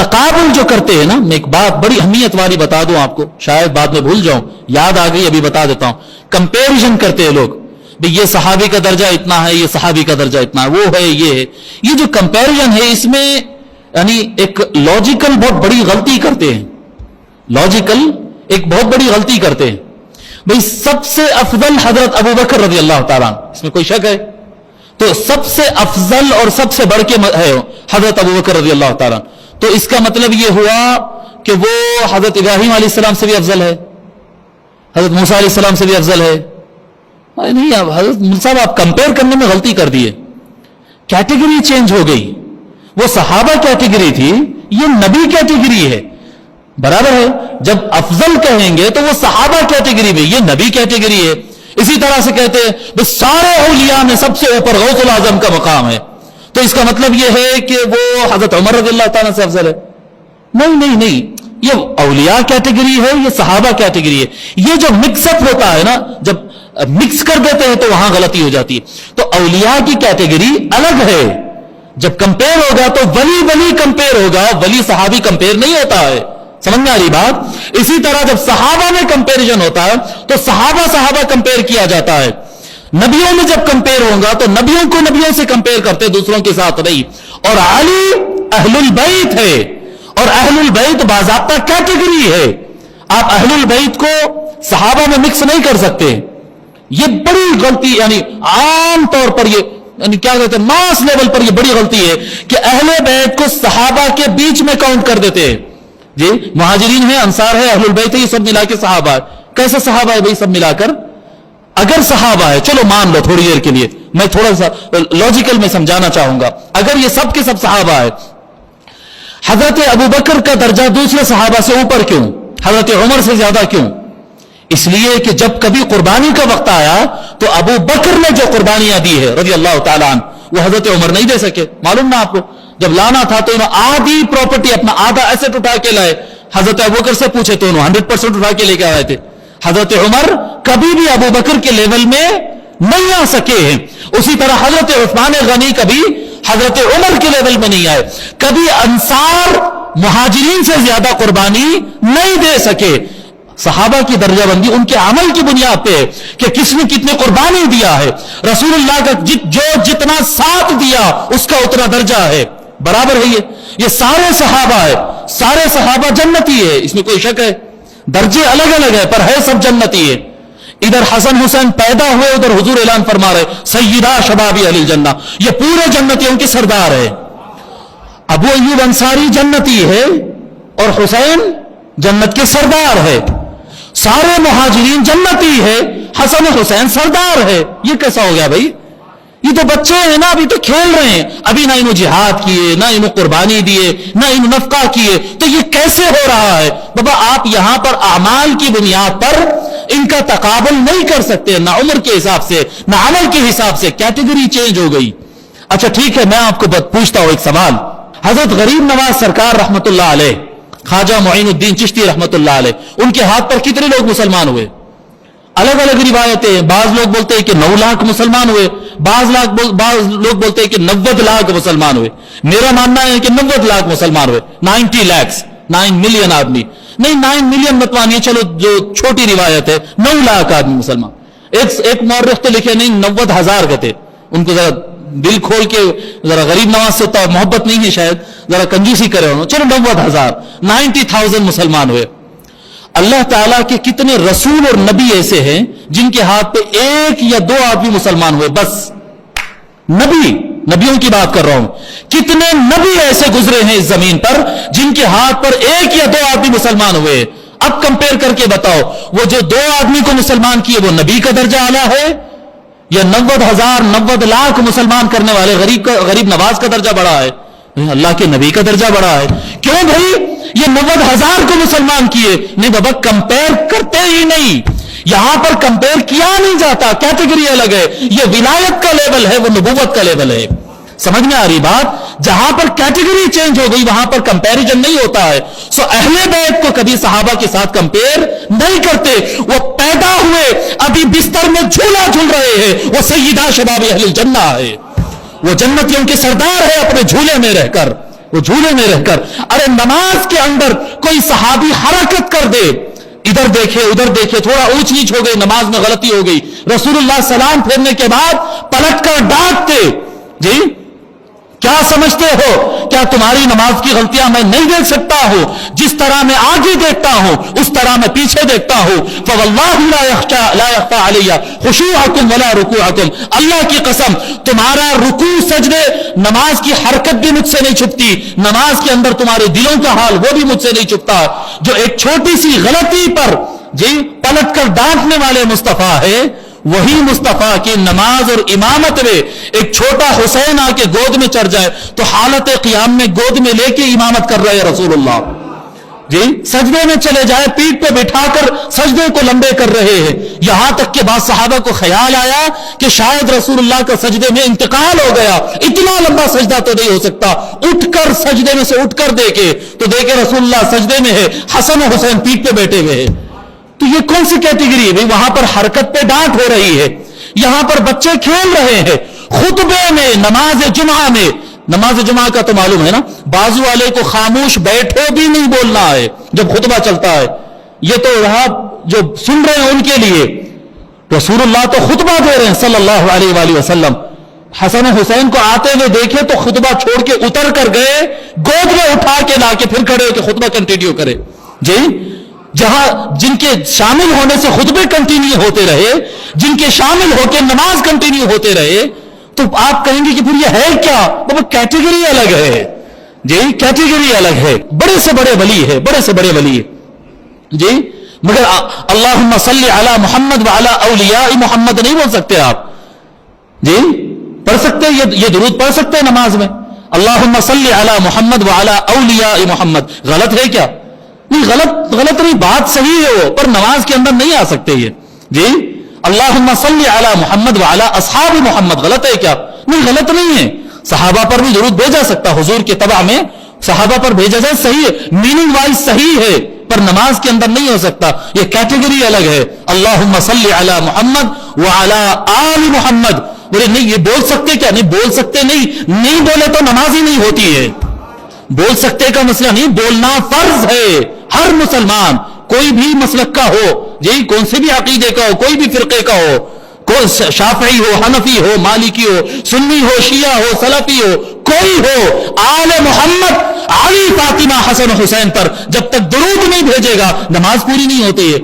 तकाबुल जो करते हैं ना, मैं एक बात बड़ी अहमियत वाली बता दूं आपको, शायद बाद में भूल जाऊं, याद आ गई अभी बता देता हूं। कंपैरिजन करते हैं लोग, भाई ये सहाबी का दर्जा इतना है, ये सहाबी का दर्जा इतना है, वो है, ये है। ये जो कंपैरिजन है इसमें यानी एक लॉजिकल बहुत बड़ी गलती करते हैं, लॉजिकल एक बहुत बड़ी गलती करते हैं। भाई सबसे अफजल हजरत अबू बकर रजी अल्लाह ताला, इसमें कोई शक है? तो सबसे अफजल और सबसे बढ़ के है हजरत अबू बकर रजी अल्लाह ताला, तो इसका मतलब यह हुआ कि वो हजरत इब्राहिम अलैहिस्सलाम से भी अफजल है, हजरत मूसा अलैहिस्सलाम से भी अफजल है? नहीं, अब हजरत मूसा आप कंपेयर करने में गलती कर दिए, कैटेगरी चेंज हो गई। वो सहाबा कैटेगरी थी, ये नबी कैटेगरी है, बराबर है। जब अफजल कहेंगे तो वो सहाबा कैटेगरी में, ये नबी कैटेगरी है। इसी तरह से कहते हैं सारे औलिया में सबसे ऊपर गौसुल आजम का मकाम है, तो इसका मतलब यह है कि वो हजरत उमर रज़ियल्लाहु ताला से अफजल है? नहीं नहीं नहीं, ये औलिया कैटेगरी है, ये सहाबा कैटेगरी है। ये जो मिक्सअप होता है ना, जब मिक्स कर देते हैं तो वहां गलती हो जाती है। तो औलिया की कैटेगरी अलग है, जब कंपेयर होगा तो वली वली कंपेयर होगा, वली सहाबी कंपेयर नहीं होता है। समझ में आ रही बात? इसी तरह जब सहाबा में कंपेरिजन होता है तो सहाबा सहाबा कंपेयर किया जाता है। नबियों में जब कंपेयर होगा तो नबियों को नबियों से कंपेयर करते, दूसरों के साथ नहीं। और अली अहलुल बैत है, और अहलुल बैत बाज़ाब्ता कैटेगरी है। आप अहलुल बैत को सहाबा में मिक्स नहीं कर सकते। ये बड़ी गलती, यानी आम तौर पर ये यानी क्या कहते हैं, मास लेवल पर ये बड़ी गलती है कि अहले बैत को सहाबा के बीच में काउंट कर देते हैं। जी मुहाजिरीन है, अंसार है, अहलुल बैत है, ये सब मिला के सहाबा है। कैसे सहाबा है भाई सब मिलाकर? अगर सहाबा है, चलो मान लो थोड़ी देर के लिए, मैं थोड़ा सा लॉजिकल में समझाना चाहूंगा। अगर ये सब के सब सहाबा है, हजरत अबू बकर का दर्जा दूसरे सहाबा से ऊपर क्यों, हजरत उमर से ज्यादा क्यों? इसलिए कि जब कभी कुर्बानी का वक्त आया तो अबू बकर ने जो कुर्बानियां दी है रज़ी अल्लाह ताला अन्हु, वो हजरत उमर नहीं दे सके। मालूम ना आपको, जब लाना था तो इन्होंने आधी प्रॉपर्टी, अपना आधा एसेट उठा के लाए। हजरत अबू बकर से पूछे तो उन्होंने 100% उठा के लेके आए थे। हजरत उमर कभी भी अबू बकर के लेवल में नहीं आ सके हैं। उसी तरह हजरत उस्मान गनी कभी हजरत उमर के लेवल में नहीं आए। कभी अंसार मुहाजिरीन से ज्यादा कुर्बानी नहीं दे सके। सहाबा की दर्जाबंदी उनके अमल की बुनियाद पे है कि किसने कितने कुर्बानी दिया है। रसूलुल्लाह का जो जितना साथ दिया उसका उतना दर्जा है, बराबर है। ये सारे सहाबा है, सारे सहाबा जन्नती है, इसमें कोई शक है? दर्जे अलग अलग है पर है सब जन्नती है। इधर हसन हुसैन पैदा हुए, उधर हुजूर ऐलान फरमा रहे सय्यिदा शबाबी अहलिल जन्नह, ये पूरे जन्नतियों के सरदार है। अबू अय्यूब अंसारी जन्नती है और हुसैन जन्नत के सरदार है। सारे मुहाजिरीन जन्नती है, हसन हुसैन सरदार है। ये कैसा हो गया भाई? ये तो बच्चे हैं ना, अभी तो खेल रहे हैं, अभी ना इन्हों जिहाद किए, ना इन्हों कुर्बानी दिए, ना इन्हों नफका किए, तो ये कैसे हो रहा है? बाबा आप यहां पर अमाल की बुनियाद पर इनका तकाबुल नहीं कर सकते, ना उम्र के हिसाब से ना अमल के हिसाब से, कैटेगरी चेंज हो गई। अच्छा ठीक है, मैं आपको पूछता हूं एक सवाल। हजरत गरीब नवाज सरकार रहमतुल्लाह अलैह, ख्वाजा मुईनुद्दीन चिश्ती रहमतुल्लाह अलैह, उनके हाथ पर कितने लोग मुसलमान हुए? अलग अलग रिवायतें हैं। बाज लोग बोलते हैं कि 9 लाख मुसलमान हुए, बाज लोग बोलते हैं कि 90 लाख मुसलमान हुए। मेरा मानना है कि 90 लाख मुसलमान हुए, 90 lakhs, 9 मिलियन आदमी नहीं, 9 मिलियन मत मानिए, चलो जो छोटी रिवायत है 9 लाख आदमी मुसलमान। एक मौर्रिख तो लिखे नहीं 90,000 के थे। उनको जरा दिल खोल के, जरा गरीब नवाज से तो मोहब्बत नहीं है शायद, जरा कंजूसी करे उन्होंने, चलो 90,000, 90,000 मुसलमान हुए। अल्लाह ताला के कितने रसूल और नबी ऐसे हैं जिनके हाथ पे 1 या 2 आदमी मुसलमान हुए? बस नबियों की बात कर रहा हूं। कितने नबी ऐसे गुजरे हैं इस जमीन पर जिनके हाथ पर 1 या 2 आदमी मुसलमान हुए? अब कंपेयर करके बताओ, वो जो 2 आदमी को मुसलमान किए वो नबी का दर्जा आला है या 90,000 90 लाख मुसलमान करने वाले गरीब नवाज का दर्जा बड़ा है? अल्लाह के नबी का दर्जा बड़ा है। क्यों भाई? ये 90,000 को मुसलमान किए नहीं बाबा, कंपेयर करते ही नहीं, यहां पर कंपेयर किया नहीं जाता, कैटेगरी अलग है। ये विलायत का लेवल है, वो नबूवत का लेवल है। समझ में आ रही बात? जहां पर कैटेगरी चेंज हो गई वहां पर कंपैरिजन नहीं होता है। सो अहले बैत को कभी सहाबा के साथ कंपेयर नहीं करते। वो पैदा हुए अभी बिस्तर में झूला झूल रहे हैं, वो सय्यिदा शबाबी अहलिल जन्नह है, वो जन्नतियों के सरदार है अपने झूले में रहकर। वो झूले में रहकर। अरे नमाज के अंदर कोई सहाबी हरकत कर दे, इधर देखे उधर देखे, थोड़ा ऊंच नीच हो गई, नमाज में गलती हो गई, रसूलुल्लाह सलाम फेरने के बाद पलटकर डांटते, जी क्या समझते हो, क्या तुम्हारी नमाज की गलतियां मैं नहीं देख सकता हूं? जिस तरह मैं आगे देखता हूं उस तरह मैं पीछे देखता हूं। फवल्लाहि ला यख्फा अलैया खुशूअकुम वला रुकूअकुम, अल्लाह की कसम तुम्हारा रुकू सजदे, नमाज की हरकत भी मुझसे नहीं छुपती, नमाज के अंदर तुम्हारे दिलों का हाल वो भी मुझसे नहीं छुपता। जो एक छोटी सी गलती पर जी पलटकर डांटने वाले मुस्तफा है, वही मुस्तफा की नमाज और इमामत में एक छोटा हुसैन आके गोद में चढ़ जाए तो हालत क़ियाम में गोद में लेके इमामत कर रहे हैं रसूलुल्लाह जी, सजदे में चले जाए पीठ पे बिठाकर सजदे को लंबे कर रहे हैं। यहां तक के बाद सहाबा को ख्याल आया कि शायद रसूलुल्लाह का सजदे में इंतकाल हो गया, इतना लंबा सजदा तो नहीं हो सकता, उठकर सजदे में से उठकर देखे तो देखे रसूलुल्लाह सजदे में है, हसन और हुसैन पीठ पे बैठे हुए हैं। तो ये कौन सी कैटेगरी है भाई? वहां पर हरकत पे डांट हो रही है, यहां पर बच्चे खेल रहे हैं, खुतबे में नमाज जुमा में, नमाज जुमा का तो मालूम है ना, बाजू वाले को खामोश बैठो भी नहीं बोलना है जब खुतबा चलता है। ये तो रहा जो सुन रहे हैं उनके लिए, रसूलुल्लाह तो खुतबा दे रहे हैं सल्लल्लाहु अलैहि वसल्लम, हसन हुसैन को आते हुए देखे तो खुतबा छोड़ के उतर कर गए, गोद में उठा के लाके फिर खड़े होकर खुतबा कंटिन्यू करे जी। जहां जिनके शामिल होने से खुतबे कंटिन्यू होते रहे, जिनके शामिल होकर नमाज कंटिन्यू होते रहे, तो आप कहेंगे कि फिर ये है क्या? तो कैटेगरी अलग है जी, कैटेगरी अलग है, बड़े से बड़े वली है, बड़े से बड़े वली है जी। मगर अल्लाहुम्मा सल्ली अला मुहम्मद व अला औलिया मुहम्मद नहीं बोल सकते आप जी, पढ़ सकते हैं ये दुरूद पढ़ सकते हैं नमाज में, अल्लाहुम्मा सल्ली अला मुहम्मद व अला औलिया मुहम्मद। गलत है क्या? नहीं, गलत नहीं, बात सही है वो, पर नमाज के अंदर नहीं आ सकते ये जी। अल्लाहुम्मा सल्ली अला मुहम्मद व अला अस्हाब मुहम्मद, गलत है क्या? नहीं, गलत नहीं है, सहाबा पर भी दुरूद भेजा सकता, हुजूर के तबा में सहाबा पर भेजा जाए, सही है, मीनिंग वाइज सही है, पर नमाज के अंदर नहीं हो सकता, ये कैटेगरी अलग है। अल्लाहुम्मा सल्ली अला मुहम्मद व अला आल मुहम्मद, बोले नहीं ये बोल सकते क्या? नहीं बोल सकते, नहीं बोले तो नमाज ही नहीं होती है। बोल सकते का मसला नहीं, बोलना फर्ज है। हर मुसलमान कोई भी मसलक का हो जी, कौन से भी अकीदे का हो, कोई भी फिरके का हो, कोई शाफी हो, हनफी हो, मालिकी हो, सुन्नी हो, शिया हो, सलफी हो, कोई हो, आले मोहम्मद अली फातिमा हसन हुसैन पर जब तक दुरूद नहीं भेजेगा नमाज पूरी नहीं होती है।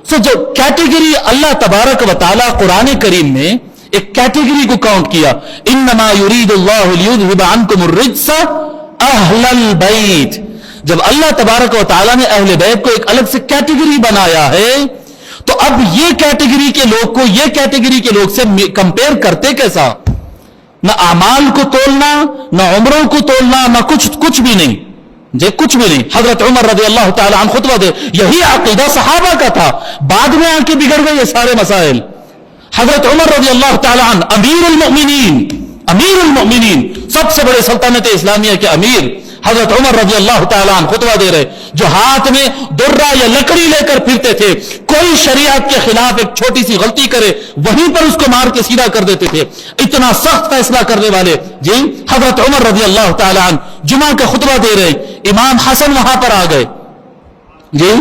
सो जो कैटेगरी अल्लाह तबारक व तआला कुरान करीम में एक कैटेगरी को काउंट किया, इन्नमा युरीदुल्लाहु लियुज़हिबा अन्कुमुर रिज्सा अहलल बैत, जब अल्लाह तबारक व तआला ने अहले बैत को एक अलग से कैटेगरी बनाया है, तो अब ये कैटेगरी के लोग को ये कैटेगरी के लोग से कंपेयर करते कैसा? न अमाल को तोलना, न उम्रों को तोलना, न कुछ भी नहीं जे, कुछ भी नहीं। हजरत उमर रज़ी अल्लाह तआला अन्हु खुतबा दे, यही अकीदा सहाबा का था, बाद में आके बिगड़ गए ये सारे मसाइल। हजरत उमर रज़ी अल्लाह तआला अन्हु अमीरुल मोमिनीन, सबसे बड़े सल्तनत इस्लामिया के अमीर हजरत उमर रज़ी अल्लाह तआला अन्हु खुतबा दे रहे, जो हाथ में दुर्रा या लकड़ी लेकर फिरते थे, कोई शरीयत के खिलाफ एक छोटी सी गलती करे वहीं पर उसको मार के सीधा कर देते थे, इतना सख्त फैसला करने वाले जी हजरत उमर रज़ी अल्लाह तआला अन्हु जुमा का खुतबा दे रहे, इमाम हसन वहां पर आ गए जी,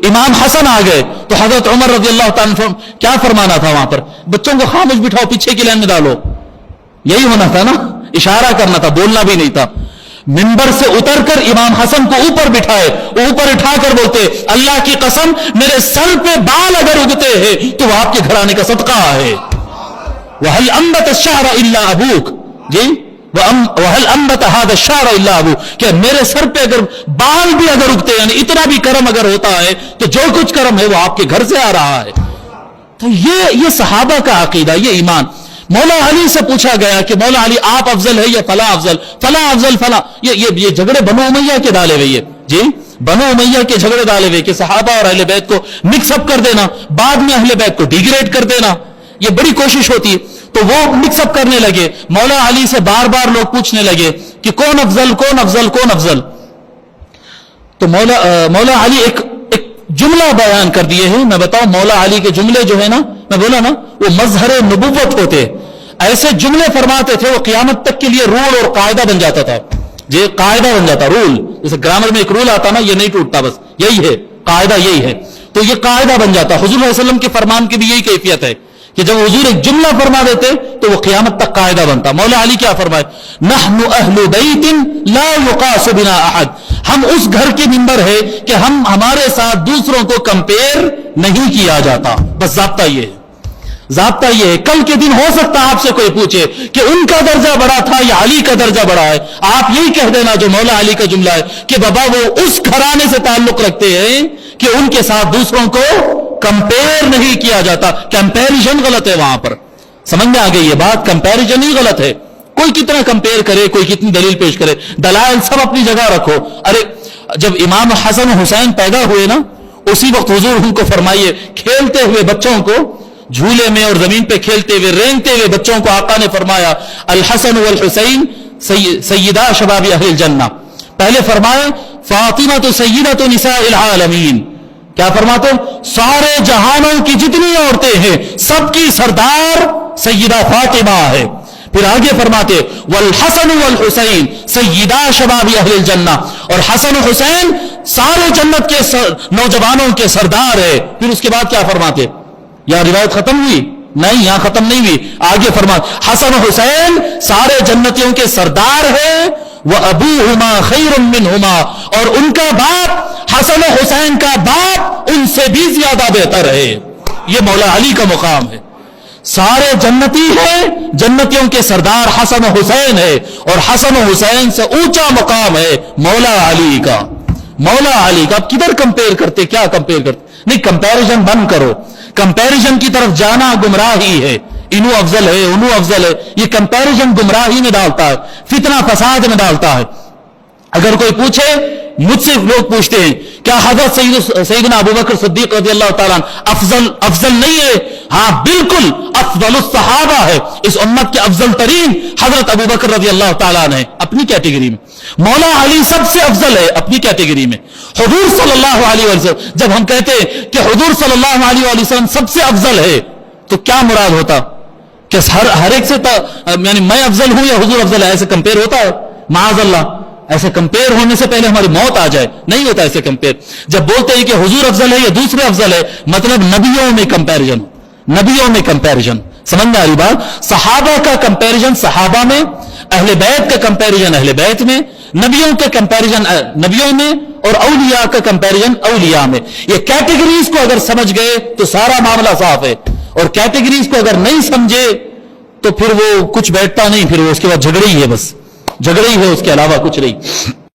इमाम हसन आ गए तो हजरत उमर रज़ी अल्लाह तआला अन्हु क्या फरमाना था वहां पर? बच्चों को खामोश बिठाओ, पीछे की लाइन में डालो, यही होना था ना, इशारा करना था, बोलना भी नहीं था। मिंबर से उतरकर इमाम हसन को ऊपर बिठाए, ऊपर उठाकर बोलते, अल्लाह की कसम मेरे सर पे बाल अगर उगते हैं तो वह आपके घराने का सदका है। वहल अंबत अश-शअर इल्ला अबूक जी, वहल अंबत हादा अश-शअर इल्ला अबूक, कि मेरे सर पे अगर बाल भी अगर उगते हैं, यानी इतना भी कर्म अगर होता है तो जो कुछ कर्म है वो आपके घर से आ रहा है। तो ये सहाबा का अकीदा, ये ईमान। मौला अली से पूछा गया कि मौला अली आप अफजल है या फला अफजल, फला अफजल फला, ये झगड़े बनो उमैया के डाले हुए जी, बनो उमैया के झगड़े डाले हुए कि सहाबा और अहले बैत को मिक्सअप कर देना, बाद में अहले बैत को डिग्रेड कर देना, ये बड़ी कोशिश होती है। तो वो मिक्सअप करने लगे, मौला अली से बार बार लोग पूछने लगे कि कौन अफजल कौन अफजल कौन अफजल। तो मौला अली एक जुमला बयान कर दिए हैं। मैं बताऊं, मौला अली के जुमले जो है ना, मैं बोला ना, वो मजहर नबुव्वत होते, ऐसे जुमले फरमाते थे वो क़यामत तक के लिए रूल और कायदा बन जाता था। یہ قاعدہ بن جاتا, رول. جیسے گرامر میں ایک رول آتا نا, یہ نہیں ٹوٹتا, بس یہی ہے قاعدہ, یہی ہے. تو یہ قاعدہ بن جاتا. حضور صلی اللہ علیہ وسلم کے فرمان کی بھی یہی کیفیت ہے کہ جب حضور ایک جملہ فرما دیتے تو وہ قیامت تک قاعدہ بنتا. مولا علی کیا فرمائے, نحن اہل بیت لا یقاس بنا احد, ہم اس گھر کے ممبر ہے کہ ہمارے ساتھ دوسروں کو کمپیئر نہیں کیا جاتا. بس ضابطہ یہ ہے, ضابطہ یہ ہے. کل کے دن ہو سکتا ہے آپ سے کوئی پوچھے کہ ان کا درجہ بڑا تھا یا علی کا درجہ بڑا ہے, آپ یہی کہہ دینا جو مولا علی کا جملہ ہے کہ بابا وہ اس گھرانے سے تعلق رکھتے ہیں کہ ان کے ساتھ دوسروں کو کمپیئر نہیں کیا جاتا. کمپیریزن غلط ہے وہاں پر, سمجھ میں آ گئی یہ بات, کمپیریزن ہی غلط ہے. کوئی کتنا کمپیئر کرے, کوئی کتنی دلیل پیش کرے, دلائل سب اپنی جگہ رکھو. ارے جب امام حسن و حسین پیدا ہوئے نا, اسی وقت حضور ان کو فرمائیے, کھیلتے ہوئے بچوں کو جھولے میں اور زمین پہ کھیلتے ہوئے رینگتے ہوئے بچوں کو آقا نے فرمایا الحسن والحسین سیدہ شباب اہل الجنہ. پہلے فرمایا فاطمہ تو سیدہ تو نساء العالمین. کیا فرماتے, سارے جہانوں کی جتنی عورتیں ہیں سب کی سردار سیدہ فاطمہ ہے. پھر آگے فرماتے والحسن والحسین سیدہ شباب اہل الجنہ, اور حسن و حسین سارے جنت کے نوجوانوں کے سردار ہے. پھر اس کے بعد کیا فرماتے, یا روایت ختم ہوئی؟ نہیں, یہاں ختم نہیں ہوئی. آگے فرماتے حسن و حسین سارے جنتیوں کے سردار ہیں, وَأَبُوهُمَا خَيْرٌ مِّنْهُمَا, اور ان کا باپ حسن و حسین کا باپ ان سے بھی زیادہ بہتر ہے. یہ مولا علی کا مقام ہے. سارے جنتی ہیں, جنتیوں کے سردار حسن و حسین ہے, اور حسن و حسین سے اونچا مقام ہے مولا علی کا. مولا علی کا. اب کدھر کمپیئر کرتے, کیا کمپیئر کرتے؟ نہیں, کمپیریزن بند کرو. کمپیریزن کی طرف جانا گمراہی ہے. انو افضل ہے, انو افضل ہے, یہ کمپیریزن گمراہی میں ڈالتا ہے, فتنہ فساد میں ڈالتا ہے. اگر کوئی پوچھے, مجھ سے لوگ پوچھتے ہیں کیا حضرت سیدنا ابو بکر صدیق رضی اللہ تعالیٰ افضل نہیں ہے؟ ہاں بالکل, افضل الصحابہ ہے. اس امت کے افضل ترین حضرت ابو بکر رضی اللہ تعالیٰ نے اپنی کیٹیگری میں. مولا علی سب سے افضل ہے اپنی کیٹیگری میں. حضور صلی اللہ علیہ وسلم, جب ہم کہتے ہیں کہ حضور صلی اللہ علیہ وسلم سب سے افضل ہے تو کیا مراد ہوتا؟ کہ ہر ایک سے یعنی میں افضل ہوں یا حضور افضل ہے, ایسے کمپیئر ہوتا ہے؟ معاذ اللہ, ایسے کمپیئر ہونے سے پہلے ہماری موت آ جائے. نہیں ہوتا ایسے کمپیئر. جب بولتے ہیں کہ حضور افضل ہے یا دوسرے افضل ہے, مطلب نبیوں میں کمپیریزن, نبیوں میں کمپیریزن. سمجھ میں آ رہی بات؟ صحابہ کا کمپیریزن صحابہ میں, اہل بیت کا کمپیریزن اہل بیت میں, نبیوں کا کمپیریزن نبیوں میں, اور اولیاء کا کمپیریزن اولیاء میں. یہ کیٹیگریز کو اگر سمجھ گئے تو سارا معاملہ صاف ہے, اور کیٹیگریز کو اگر نہیں سمجھے تو پھر وہ کچھ بیٹھتا نہیں, پھر وہ اس کے بعد جھگڑے ہی ہے, بس جھگڑے ہی ہے, اس کے علاوہ کچھ نہیں.